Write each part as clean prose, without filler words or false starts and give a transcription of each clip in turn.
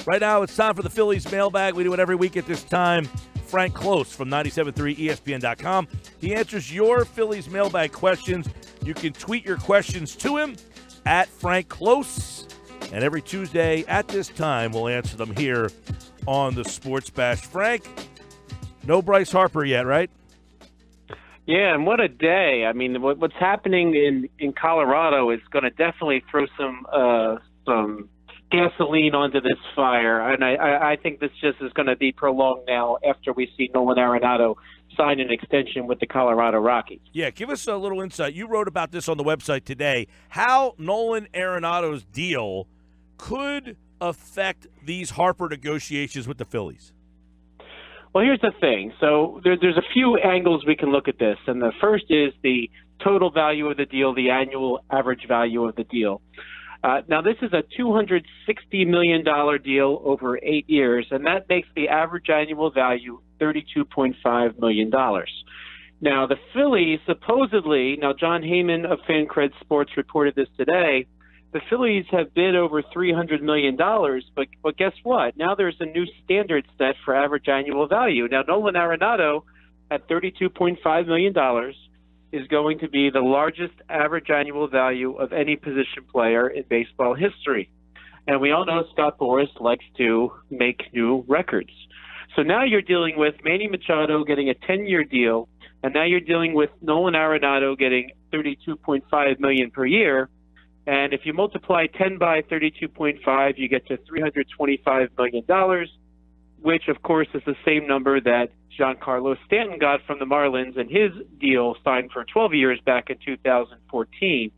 Right now, it's time for the Phillies mailbag. We do it every week at this time. Frank Klose from 97.3 ESPN.com. He answers your Phillies mailbag questions. You can tweet your questions to him at Frank Klose. And every Tuesday at this time, we'll answer them here on the Sports Bash. Frank, no Bryce Harper yet, right? Yeah, and what a day. I mean, what's happening in Colorado is going to definitely throw some gasoline onto this fire, and I think this just is going to be prolonged now after we see Nolan Arenado sign an extension with the Colorado Rockies. Yeah, give us a little insight. You wrote about this on the website today, how Nolan Arenado's deal could affect these Harper negotiations with the Phillies. Well, here's the thing. So there's a few angles we can look at this, and the first is the total value of the deal, the annual average value of the deal. Now, this is a $260 million deal over 8 years, and that makes the average annual value $32.5 million. Now, the Phillies supposedly, now John Heyman of FanCred Sports reported this today, the Phillies have bid over $300 million, but guess what? Now there's a new standard set for average annual value. Now, Nolan Arenado at $32.5 million is going to be the largest average annual value of any position player in baseball history. And we all know Scott Boras likes to make new records. So now you're dealing with Manny Machado getting a 10-year deal, and now you're dealing with Nolan Arenado getting $32.5 million per year. And if you multiply 10 by 32.5, you get to $325 million, which, of course, is the same number that Giancarlo Stanton got from the Marlins in his deal signed for 12 years back in 2014.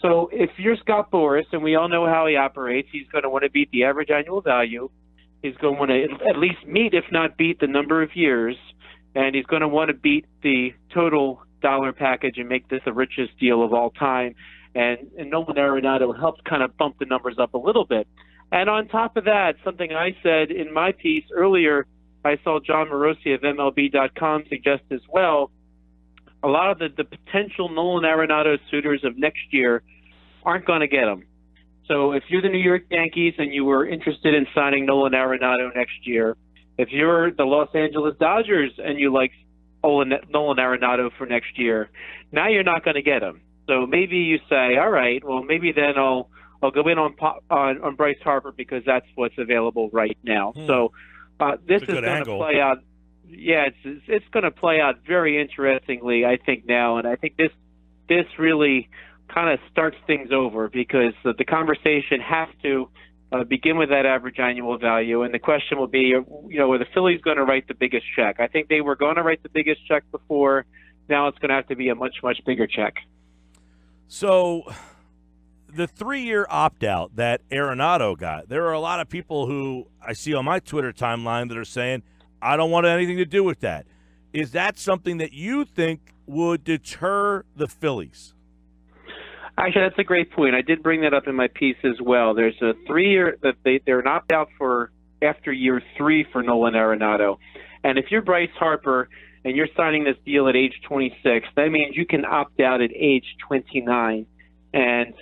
So if you're Scott Boras, and we all know how he operates, he's going to want to beat the average annual value. He's going to want to at least meet, if not beat, the number of years. And he's going to want to beat the total dollar package and make this the richest deal of all time. And Nolan Arenado helped kind of bump the numbers up a little bit. And on top of that, something I said in my piece earlier, I saw John Morosi of MLB.com suggest as well, a lot of the potential Nolan Arenado suitors of next year aren't going to get him. So if you're the New York Yankees and you were interested in signing Nolan Arenado next year, if you're the Los Angeles Dodgers and you like Nolan Arenado for next year, now you're not going to get him. So maybe you say, all right, well, maybe then I'll go in on Bryce Harper because that's what's available right now. So this is going to play out. Yeah, it's going to play out very interestingly, I think, now. And I think this really kind of starts things over because the conversation has to begin with that average annual value. And the question will be, are the Phillies going to write the biggest check? I think they were going to write the biggest check before. Now it's going to have to be a much, much bigger check. So the 3-year opt-out that Arenado got, there are a lot of people who I see on my Twitter timeline that are saying, I don't want anything to do with that. Is that something that you think would deter the Phillies? Actually, that's a great point. I did bring that up in my piece as well. There's a 3-year that they're an opt-out for after year 3 for Nolan Arenado. And if you're Bryce Harper and you're signing this deal at age 26, that means you can opt out at age 29 and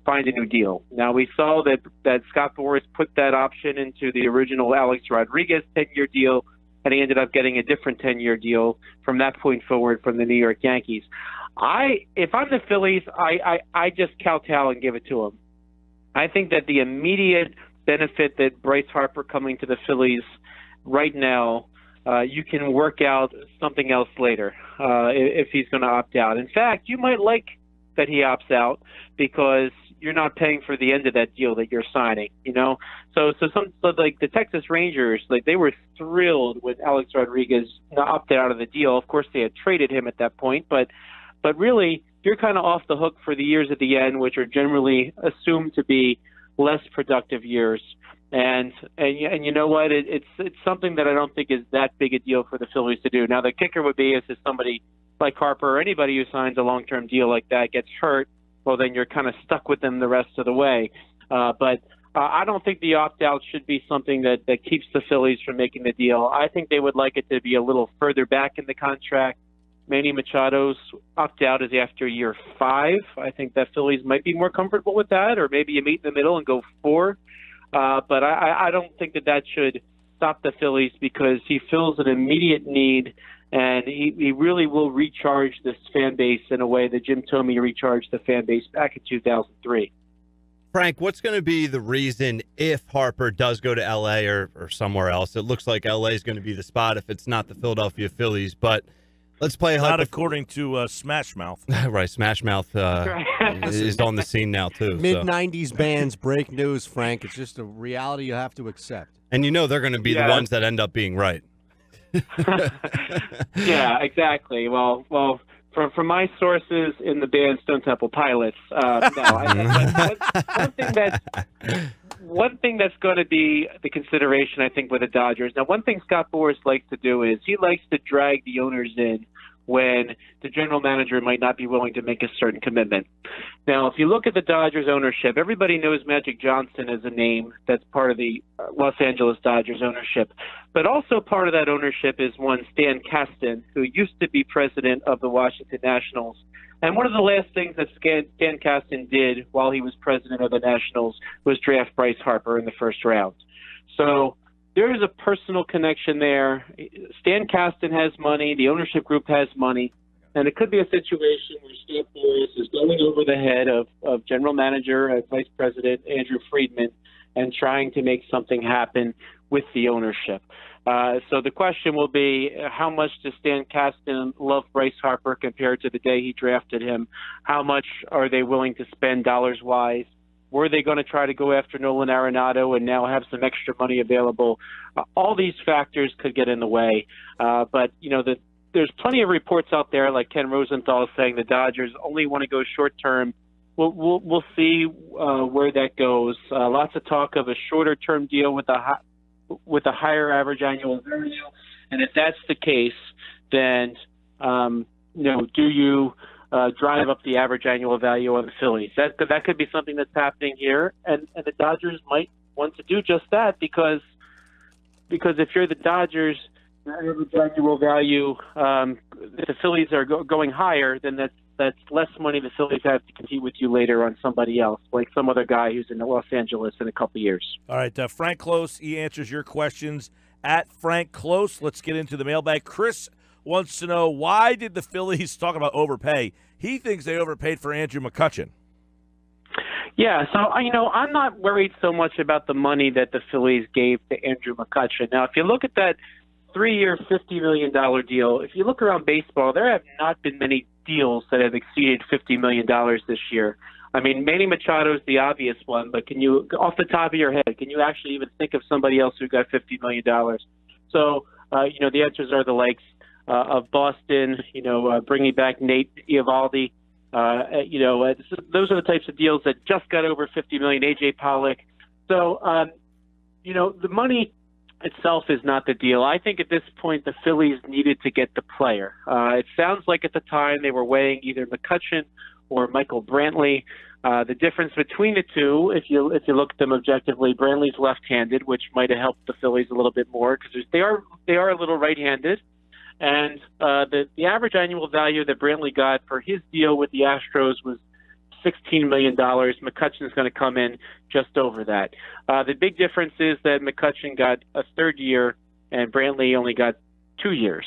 find a new deal. Now, we saw that Scott Boras put that option into the original Alex Rodriguez 10-year deal, and he ended up getting a different 10-year deal from that point forward from the New York Yankees. If I'm the Phillies, I just kowtow and give it to them. I think that the immediate benefit that Bryce Harper coming to the Phillies right now, you can work out something else later if he's going to opt out. In fact, you might like that he opts out because you're not paying for the end of that deal that you're signing, So like the Texas Rangers, like they were thrilled when Alex Rodriguez opted out of the deal. Of course, they had traded him at that point, but really you're kind of off the hook for the years at the end, which are generally assumed to be less productive years. And you know what? It's something that I don't think is that big a deal for the Phillies to do. Now, the kicker would be if somebody like Harper or anybody who signs a long-term deal like that gets hurt, well, then you're kind of stuck with them the rest of the way. But I don't think the opt-out should be something that keeps the Phillies from making the deal. I think they would like it to be a little further back in the contract. Manny Machado's opt-out is after year 5. I think that Phillies might be more comfortable with that, or maybe you meet in the middle and go 4. But I don't think that should stop the Phillies because he fills an immediate need, and he really will recharge this fan base in a way that Jim Thome recharged the fan base back in 2003. Frank, what's going to be the reason if Harper does go to L.A. or somewhere else? It looks like L.A. is going to be the spot if it's not the Philadelphia Phillies, but let's play not according to Smash Mouth. Right, Smash Mouth is on the scene now, too. Mid-'90s bands break news, Frank. It's just a reality you have to accept. And you know they're going to be the ones that end up being right. Yeah, exactly. Well, from my sources in the band Stone Temple Pilots, one thing that's going to be the consideration, I think, with the Dodgers. Now, one thing Scott Boras likes to do is he likes to drag the owners in when the general manager might not be willing to make a certain commitment. Now, if you look at the Dodgers ownership, everybody knows Magic Johnson as a name that's part of the Los Angeles Dodgers ownership. But also part of that ownership is one Stan Kasten, who used to be president of the Washington Nationals. And one of the last things that Stan Kasten did while he was president of the Nationals was draft Bryce Harper in the first round. So there is a personal connection there. Stan Kasten has money. The ownership group has money. And it could be a situation where Scott Boras is going over the head of general manager and vice president Andrew Friedman and trying to make something happen with the ownership. So the question will be, how much does Stan Kasten love Bryce Harper compared to the day he drafted him? How much are they willing to spend dollars-wise? Were they going to try to go after Nolan Arenado and now have some extra money available? All these factors could get in the way. But, there's plenty of reports out there, like Ken Rosenthal saying the Dodgers only want to go short-term. We'll see where that goes. Lots of talk of a shorter-term deal with a higher average annual value. And if that's the case, then, do you drive up the average annual value of the Phillies? That could be something that's happening here, and the Dodgers might want to do just that because if you're the Dodgers, the average annual value, if the Phillies are going higher, then that's less money the Phillies have to compete with you later on somebody else, like some other guy who's in Los Angeles in a couple of years. All right, Frank Klose, he answers your questions at Frank Klose. Let's get into the mailbag. Chris wants to know, why did the Phillies talk about overpay? He thinks they overpaid for Andrew McCutchen. Yeah, so, I'm not worried so much about the money that the Phillies gave to Andrew McCutchen. Now, if you look at that 3-year, $50 million deal, if you look around baseball, there have not been many deals that have exceeded $50 million this year. I mean, Manny Machado's the obvious one, but can you, off the top of your head, can you actually even think of somebody else who got $50 million? So, the answers are the likes of Boston, bringing back Nate Eovaldi. Those are the types of deals that just got over $50 million, A.J. Pollock. So, the money itself is not the deal. I think at this point the Phillies needed to get the player. It sounds like at the time they were weighing either McCutchen or Michael Brantley. The difference between the two, if you look at them objectively, Brantley's left-handed, which might have helped the Phillies a little bit more because they are a little right-handed. And the average annual value that Brantley got for his deal with the Astros was $16 million. McCutchen's going to come in just over that. The big difference is that McCutchen got a third year and Brantley only got 2 years.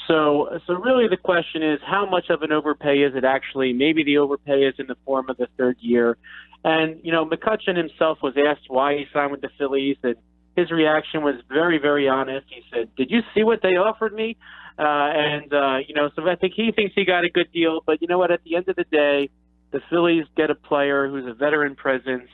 So really the question is, how much of an overpay is it actually? Maybe the overpay is in the form of the third year. And, McCutchen himself was asked why he signed with the Phillies, and his reaction was very, very honest. He said, "Did you see what they offered me?" So I think he thinks he got a good deal. But you know what? At the end of the day, the Phillies get a player who's a veteran presence,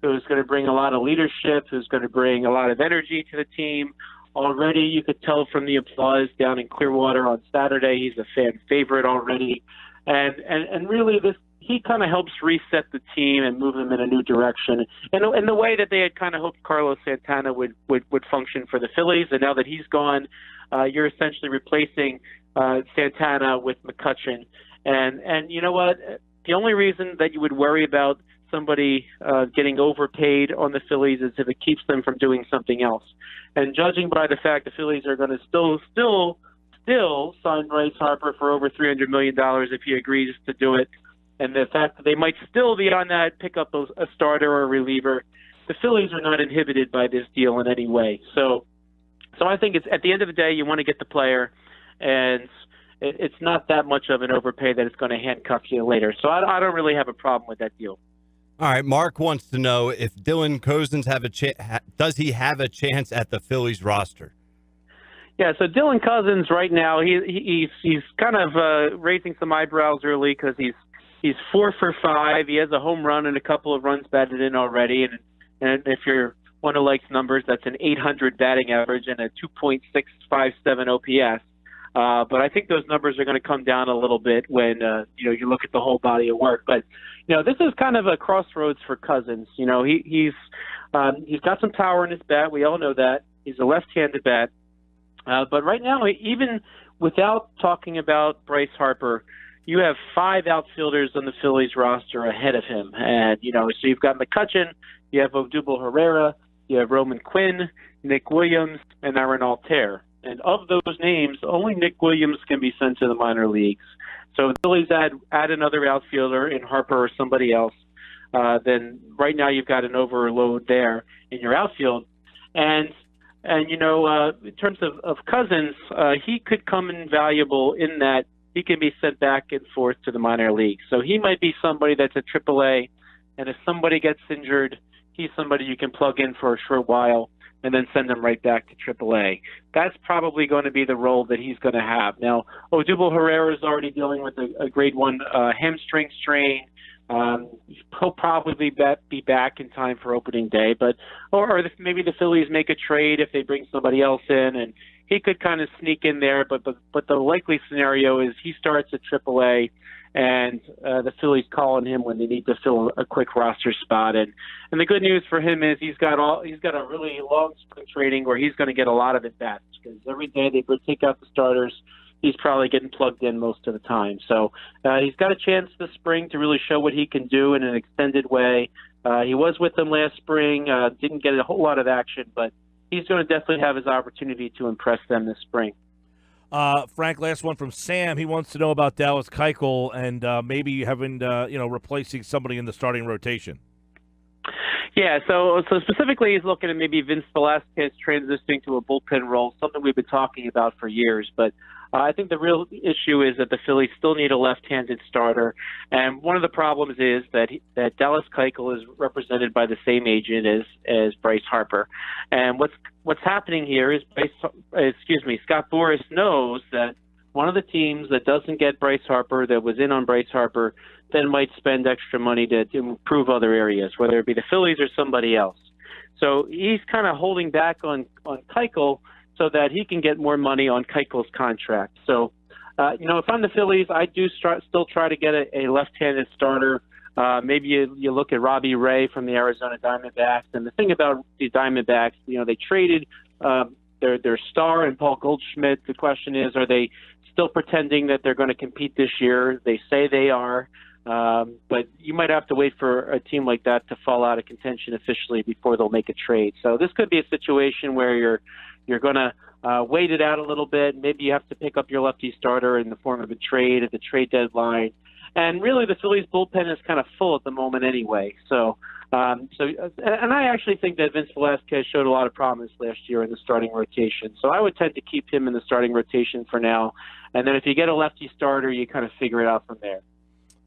who's going to bring a lot of leadership, who's going to bring a lot of energy to the team. Already, you could tell from the applause down in Clearwater on Saturday, he's a fan favorite already. And really, he kind of helps reset the team and move them in a new direction. And in the way that they had kind of hoped Carlos Santana would function for the Phillies. And now that he's gone, you're essentially replacing Santana with McCutchen. And you know what? The only reason that you would worry about somebody getting overpaid on the Phillies is if it keeps them from doing something else. And judging by the fact the Phillies are going to still sign Bryce Harper for over $300 million if he agrees to do it, and the fact that they might still be on that, pick up a starter or a reliever, the Phillies are not inhibited by this deal in any way. So I think it's at the end of the day, you want to get the player, and it's not that much of an overpay that it's going to handcuff you later. So I don't really have a problem with that deal. All right, Mark wants to know if Dylan Cousins does he have a chance at the Phillies roster? Yeah, so Dylan Cousins right now, he's kind of raising some eyebrows early because he's 4 for 5. He has a home run and a couple of runs batted in already, and if you're one who likes numbers, that's an 800 batting average and a 2.657 OPS. But I think those numbers are going to come down a little bit when you look at the whole body of work. But this is kind of a crossroads for Cousins. He's got some power in his bat. We all know that. He's a left-handed bat. But right now, even without talking about Bryce Harper, you have 5 outfielders on the Phillies roster ahead of him. And, so you've got McCutchen, you have Odubel Herrera, you have Roman Quinn, Nick Williams, and Arenado. And of those names, only Nick Williams can be sent to the minor leagues. So the Phillies add another outfielder in Harper or somebody else. Then right now you've got an overload there in your outfield. And in terms of Cousins, he could come in valuable in that he can be sent back and forth to the minor leagues. So he might be somebody that's a AAA, and if somebody gets injured, he's somebody you can plug in for a short while and then send him right back to AAA. That's probably going to be the role that he's going to have. Now, Odubel Herrera is already dealing with a grade 1 hamstring strain. He'll probably be back in time for opening day, or maybe the Phillies make a trade if they bring somebody else in, and he could kind of sneak in there. But the likely scenario is he starts at AAA, and the Phillies call on him when they need to fill a quick roster spot. And the good news for him is he's got a really long spring training where he's going to get a lot of at bats because every day they take out the starters. He's probably getting plugged in most of the time. So he's got a chance this spring to really show what he can do in an extended way. He was with them last spring, didn't get a whole lot of action, but he's going to definitely have his opportunity to impress them this spring. Frank, last one from Sam. He wants to know about Dallas Keuchel and maybe having, replacing somebody in the starting rotation. Yeah, so specifically he's looking at maybe Vince Velasquez transitioning to a bullpen role, something we've been talking about for years. But I think the real issue is that the Phillies still need a left-handed starter. And one of the problems is that Dallas Keuchel is represented by the same agent as Bryce Harper. And what's happening here is Scott Boras knows that one of the teams that doesn't get Bryce Harper, that was in on Bryce Harper, then might spend extra money to improve other areas, whether it be the Phillies or somebody else. So he's kind of holding back on Keuchel so that he can get more money on Keuchel's contract. So, if I'm the Phillies, I do still try to get a left-handed starter. Maybe you look at Robbie Ray from the Arizona Diamondbacks. And the thing about the Diamondbacks, they traded their star and Paul Goldschmidt. The question is, are they still pretending that they're going to compete this year? They say they are. But you might have to wait for a team like that to fall out of contention officially before they'll make a trade. So this could be a situation where you're going to wait it out a little bit. Maybe you have to pick up your lefty starter in the form of a trade at the trade deadline. And really, the Phillies bullpen is kind of full at the moment anyway. And I actually think that Vince Velasquez showed a lot of promise last year in the starting rotation. So I would tend to keep him in the starting rotation for now. And then if you get a lefty starter, you kind of figure it out from there.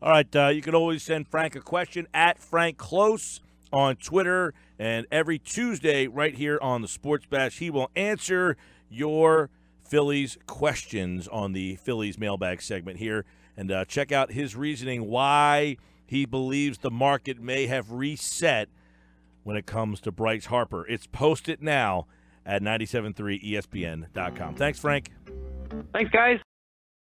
All right, you can always send Frank a question at Frank Klose on Twitter, and every Tuesday right here on the Sports Bash, he will answer your Phillies questions on the Phillies mailbag segment here, and check out his reasoning why he believes the market may have reset when it comes to Bryce Harper. It's posted now at 973ESPN.com. Thanks, Frank. Thanks, guys.